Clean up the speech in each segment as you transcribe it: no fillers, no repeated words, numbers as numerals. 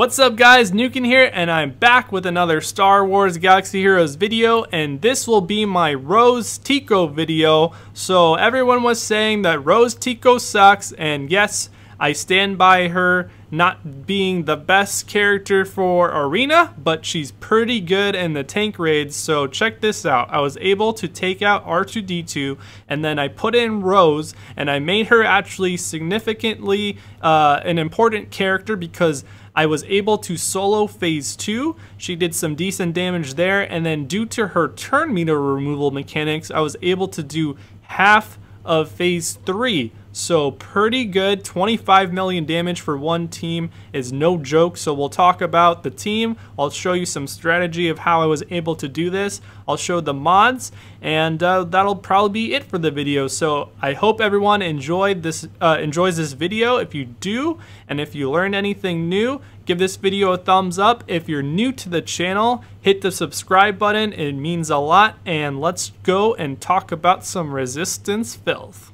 What's up guys, Nukin here, and I'm back with another Star Wars Galaxy Heroes video, and this will be my Rose Tico video. So everyone was saying that Rose Tico sucks, and yes, I stand by her not being the best character for Arena, but she's pretty good in the tank raids. So check this out. I was able to take out R2-D2, and then I put in Rose, and I made her actually significantly an important character because I was able to solo phase 2. She did some decent damage there, and then due to her turn meter removal mechanics, I was able to do half of phase 3. So pretty good. 25 million damage for one team is no joke. So we'll talk about the team. I'll show you some strategy of how I was able to do this. I'll show the mods, and that'll probably be it for the video. So I hope everyone enjoys this video. If you do, and if you learned anything new, give this video a thumbs up. If you're new to the channel, hit the subscribe button. It means a lot. And let's go and talk about some resistance filth.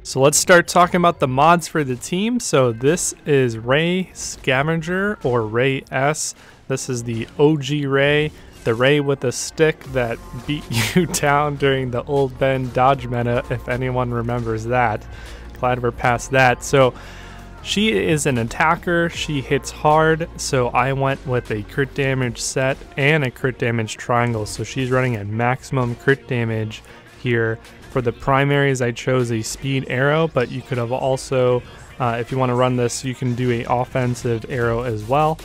So let's start talking about the mods for the team. So this is Ray Scavenger, or Ray S. This is the OG Ray, the Ray with a stick that beat you down during the old Ben dodge meta, if anyone remembers that. Glad we're past that. So she is an attacker, she hits hard, so I went with a crit damage set and a crit damage triangle. So she's running at maximum crit damage here. For the primaries, I chose a speed arrow, but you could have also, if you want to run this, you can do a offensive arrow as well.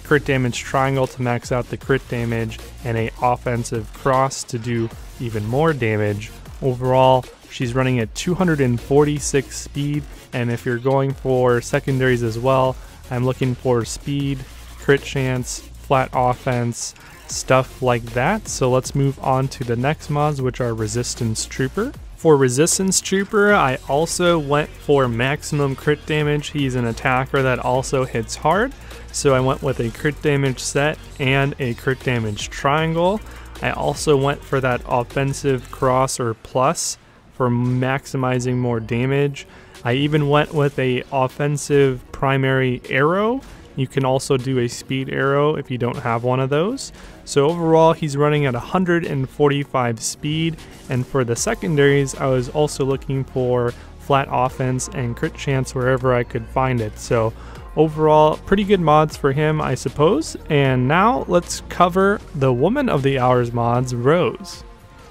Crit damage triangle to max out the crit damage, and a offensive cross to do even more damage. Overall, she's running at 246 speed, and if you're going for secondaries as well, I'm looking for speed, crit chance, flat offense, stuff like that. So let's move on to the next mods, which are Resistance Trooper. For Resistance Trooper, I also went for maximum crit damage. He's an attacker that also hits hard, so I went with a crit damage set and a crit damage triangle. I also went for that offensive cross or plus for maximizing more damage. I even went with a offensive primary arrow. You can also do a speed arrow if you don't have one of those. So overall, he's running at 145 speed. And for the secondaries, I was also looking for flat offense and crit chance wherever I could find it. So overall, pretty good mods for him, I suppose. And now let's cover the Woman of the Hours mods, Rose.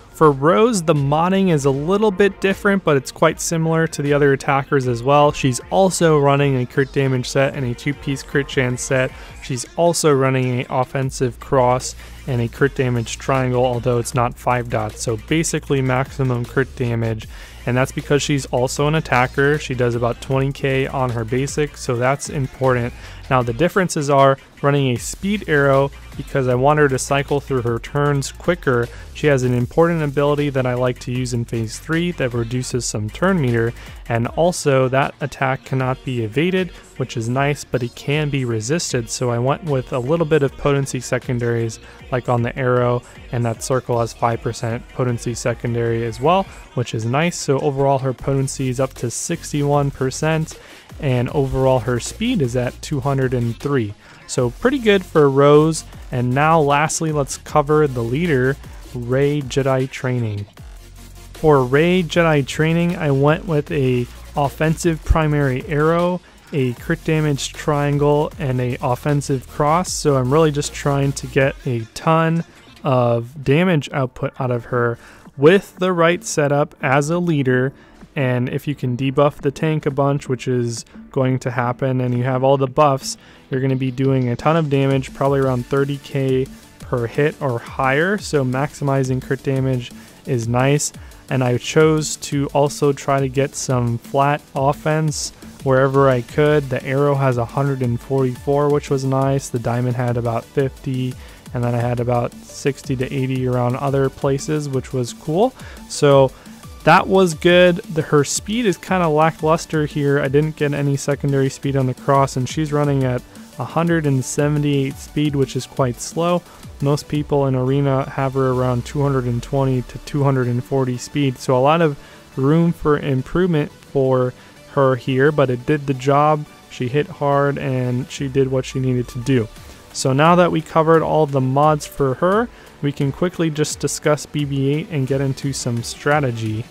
For Rose, the modding is a little bit different, but it's quite similar to the other attackers as well. She's also running a crit damage set and a 2-piece crit chance set. She's also running an offensive cross and a crit damage triangle, although it's not 5 dots. So basically maximum crit damage, and that's because she's also an attacker. She does about 20k on her basic, so that's important. Now the differences are running a speed arrow because I want her to cycle through her turns quicker. She has an important ability that I like to use in phase 3 that reduces some turn meter, and also that attack cannot be evaded, which is nice, but it can be resisted. So I went with a little bit of potency secondaries like on the arrow, and that circle has 5% potency secondary as well, which is nice. So overall her potency is up to 61%, and overall her speed is at 203. So pretty good for Rose. And now lastly, let's cover the leader, Ray Jedi Training. For Ray Jedi Training, I went with a offensive primary arrow, a crit damage triangle, and a offensive cross. So I'm really just trying to get a ton of damage output out of her with the right setup as a leader. And if you can debuff the tank a bunch, which is going to happen, and you have all the buffs, you're going to be doing a ton of damage, probably around 30k per hit or higher. So maximizing crit damage is nice. And I chose to also try to get some flat offense wherever I could. The arrow has 144, which was nice. The diamond had about 50, and then I had about 60 to 80 around other places, which was cool. So that was good. Her speed is kind of lackluster here. I didn't get any secondary speed on the cross, and she's running at 178 speed, which is quite slow. Most people in Arena have her around 220 to 240 speed, so a lot of room for improvement for her here, but it did the job. She hit hard and she did what she needed to do. So now that we covered all the mods for her, we can quickly just discuss BB-8 and get into some strategy.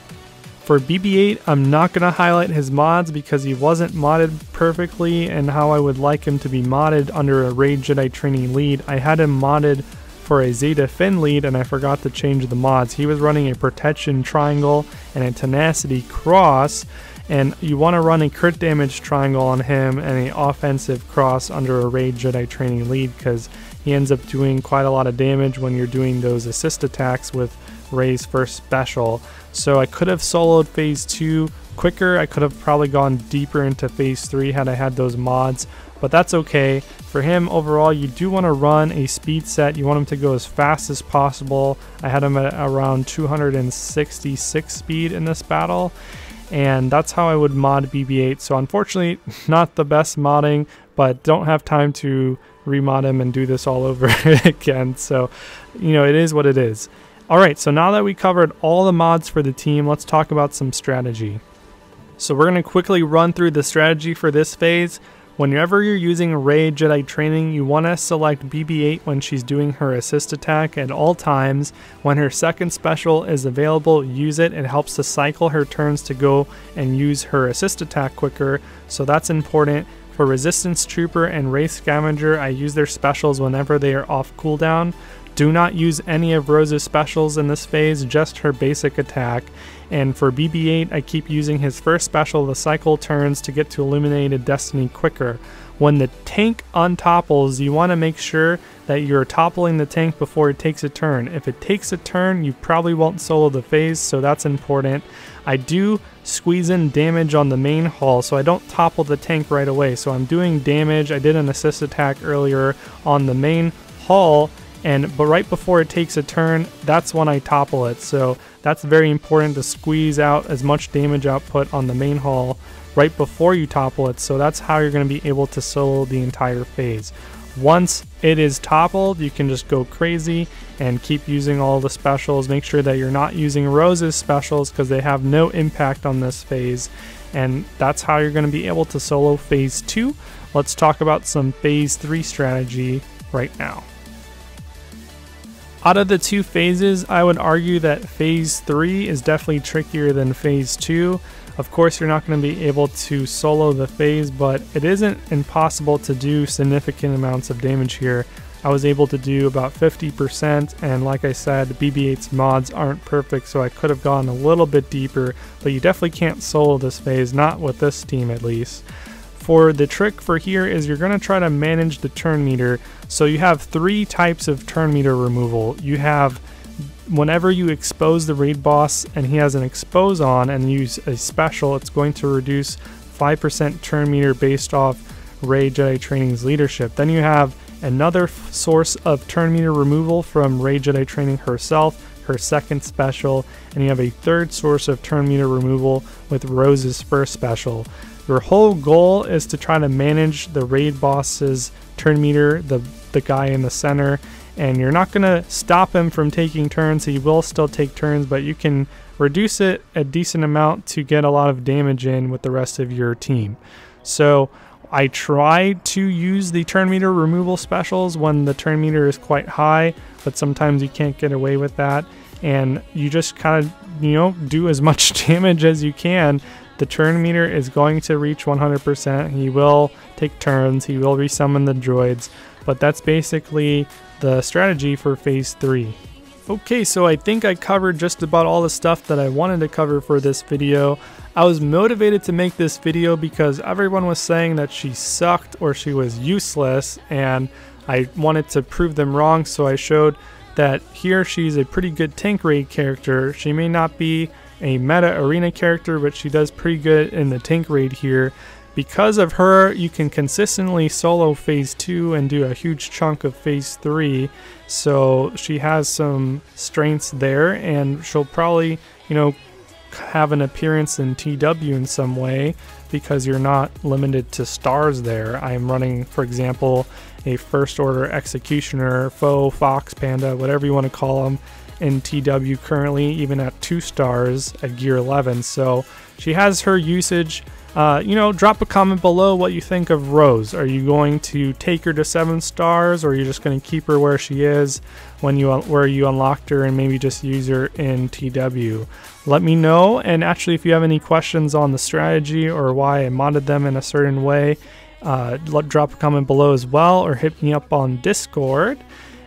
For BB-8, I'm not going to highlight his mods because he wasn't modded perfectly and how I would like him to be modded under a Raid Jedi Training lead. I had him modded for a Zeta Finn lead and I forgot to change the mods. He was running a Protection Triangle and a Tenacity Cross, and you want to run a crit damage triangle on him and an offensive cross under a Raid Jedi Training lead because he ends up doing quite a lot of damage when you're doing those assist attacks with Rey's first special. So I could have soloed phase 2 quicker. I could have probably gone deeper into phase 3 had I had those mods, but that's okay. For him overall, you do want to run a speed set. You want him to go as fast as possible. I had him at around 266 speed in this battle, and that's how I would mod BB-8. So unfortunately, not the best modding, but don't have time to remod him and do this all over again. So, you know, it is what it is. Alright, so now that we covered all the mods for the team, let's talk about some strategy. So we're going to quickly run through the strategy for this phase. Whenever you're using Raid Jedi Training, you want to select BB-8 when she's doing her assist attack at all times. When her second special is available, use it. It helps to cycle her turns to go and use her assist attack quicker, so that's important. For Resistance Trooper and Wraith Scavenger, I use their specials whenever they are off cooldown. Do not use any of Rose's specials in this phase, just her basic attack. And for BB-8, I keep using his first special, the cycle turns, to get to Illuminated Destiny quicker. When the tank untopples, you want to make sure that you're toppling the tank before it takes a turn. If it takes a turn, you probably won't solo the phase, so that's important. I do squeeze in damage on the main hull, so I don't topple the tank right away. So I'm doing damage. I did an assist attack earlier on the main hull, but right before it takes a turn, that's when I topple it. So that's very important to squeeze out as much damage output on the main hull right before you topple it. So that's how you're going to be able to solo the entire phase. Once it is toppled, you can just go crazy and keep using all the specials. Make sure that you're not using Rose's specials because they have no impact on this phase. And that's how you're going to be able to solo phase 2. Let's talk about some phase 3 strategy right now. Out of the two phases, I would argue that phase 3 is definitely trickier than phase 2. Of course, you're not going to be able to solo the phase, but it isn't impossible to do significant amounts of damage here. I was able to do about 50%, and like I said, BB-8's mods aren't perfect, so I could have gone a little bit deeper, but you definitely can't solo this phase, not with this team at least. For the trick for here is you're going to try to manage the turn meter. So you have 3 types of turn meter removal. You have whenever you expose the raid boss and he has an expose on and use a special, it's going to reduce 5% turn meter based off Raid Jedi Training's leadership. Then you have another source of turn meter removal from Raid Jedi Training herself, her second special, and you have a third source of turn meter removal with Rose's first special. Your whole goal is to try to manage the raid boss's turn meter, the guy in the center, and you're not going to stop him from taking turns. He will still take turns, but you can reduce it a decent amount to get a lot of damage in with the rest of your team. So I try to use the turn meter removal specials when the turn meter is quite high, but sometimes you can't get away with that, and you just kind of, you know, do as much damage as you can. The turn meter is going to reach 100%. He will take turns, he will resummon the droids, but that's basically the strategy for phase 3. Okay, so I think I covered just about all the stuff that I wanted to cover for this video. I was motivated to make this video because everyone was saying that she sucked or she was useless, and I wanted to prove them wrong, so I showed that here she's a pretty good tank raid character. She may not be a meta arena character, but she does pretty good in the tank raid here. Because of her, you can consistently solo phase 2 and do a huge chunk of phase 3. So she has some strengths there, and she'll probably, you know, have an appearance in TW in some way because you're not limited to stars there. I'm running, for example, a first order executioner, foe, fox, panda, whatever you want to call them, in TW currently, even at 2 stars at gear 11. So she has her usage. drop a comment below what you think of Rose. Are you going to take her to 7 stars, or are you just going to keep her where she is where you unlocked her and maybe just use her in TW? Let me know. And actually, if you have any questions on the strategy or why I modded them in a certain way, drop a comment below as well, or hit me up on Discord.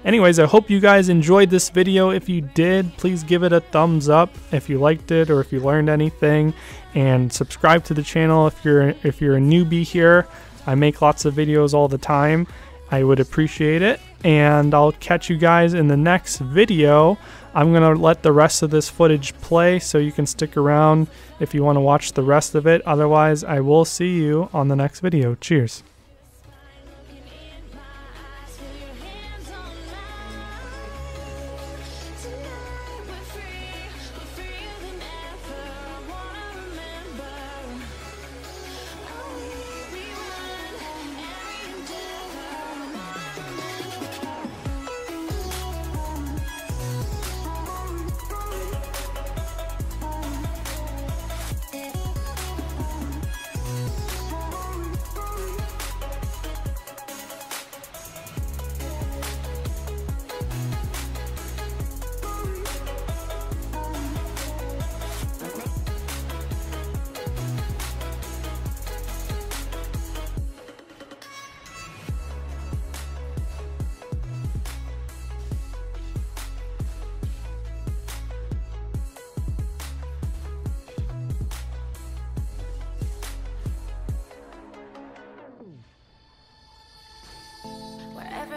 Anyways, I hope you guys enjoyed this video. If you did, please give it a thumbs up if you liked it or if you learned anything, and subscribe to the channel if you're a newbie here. I make lots of videos all the time. I would appreciate it, and I'll catch you guys in the next video. I'm gonna let the rest of this footage play so you can stick around if you want to watch the rest of it. Otherwise, I will see you on the next video. Cheers.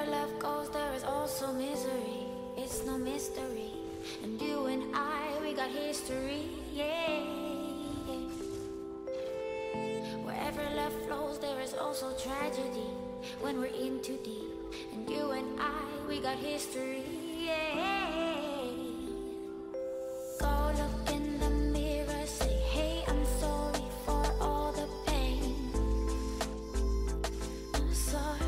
Love goes, there is also misery. It's no mystery. And you and I, we got history, yeah. Wherever love flows, there is also tragedy. When we're in too deep. And you and I, we got history, yeah. Go look in the mirror, say, hey, I'm sorry for all the pain. I'm sorry.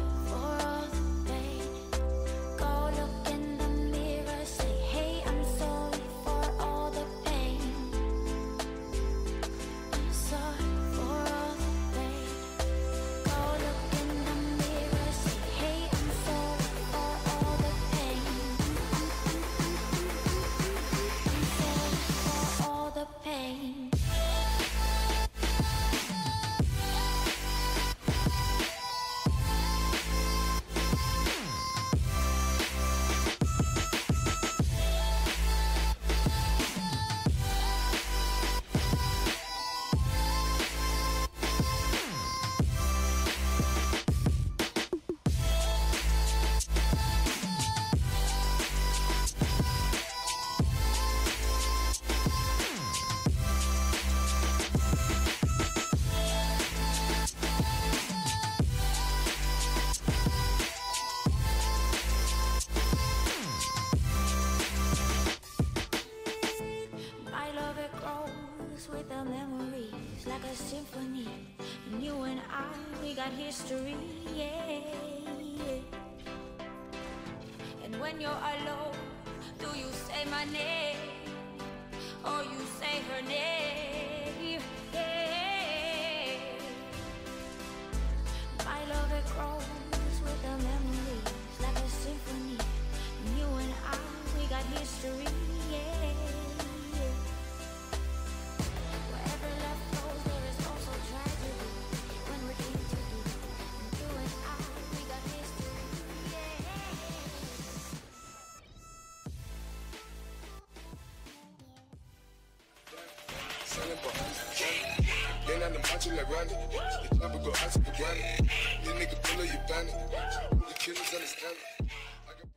With the memories like a symphony, and you and I, we got history, yeah. And when you're alone, do you say my name or you say her name? Yeah. My love, it grows with the memories like a symphony, and you and I, we got history, yeah. Then I'm the macho like Ronnie. The chopper go out to the granny. This nigga pull up your bandit. The killers understand it.